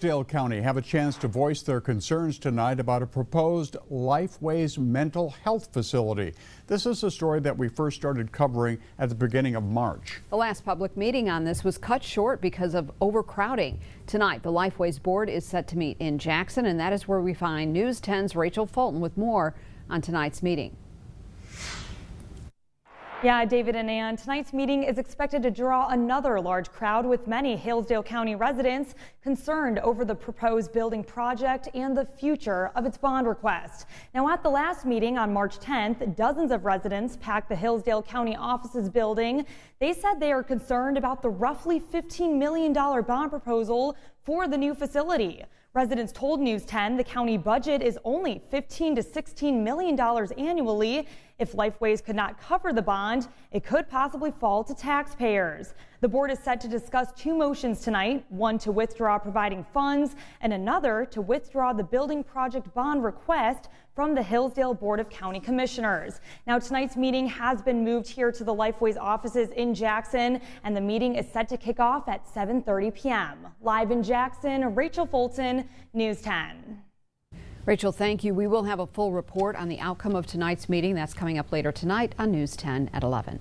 Hillsdale County have a chance to voice their concerns tonight about a proposed Lifeways mental health facility. This is a story that we first started covering at the beginning of March. The last public meeting on this was cut short because of overcrowding. Tonight, the Lifeways board is set to meet in Jackson, and that is where we find News 10's Rachel Fulton with more on tonight's meeting. Yeah, David and Ann, tonight's meeting is expected to draw another large crowd, with many Hillsdale County residents concerned over the proposed building project and the future of its bond request. Now, at the last meeting on March 10th, dozens of residents packed the Hillsdale County offices building. They said they are concerned about the roughly $15 million bond proposal for the new facility. Residents told News 10 the county budget is only $15 to $16 million annually. If Lifeways could not cover the bond, it could possibly fall to taxpayers. The board is set to discuss two motions tonight, one to withdraw providing funds and another to withdraw the building project bond request from the Hillsdale Board of County Commissioners. Now, tonight's meeting has been moved here to the Lifeways offices in Jackson, and the meeting is set to kick off at 7:30 p.m. Live in Jackson, Rachel Fulton, News 10. Rachel, thank you. We will have a full report on the outcome of tonight's meeting. That's coming up later tonight on News 10 at 11.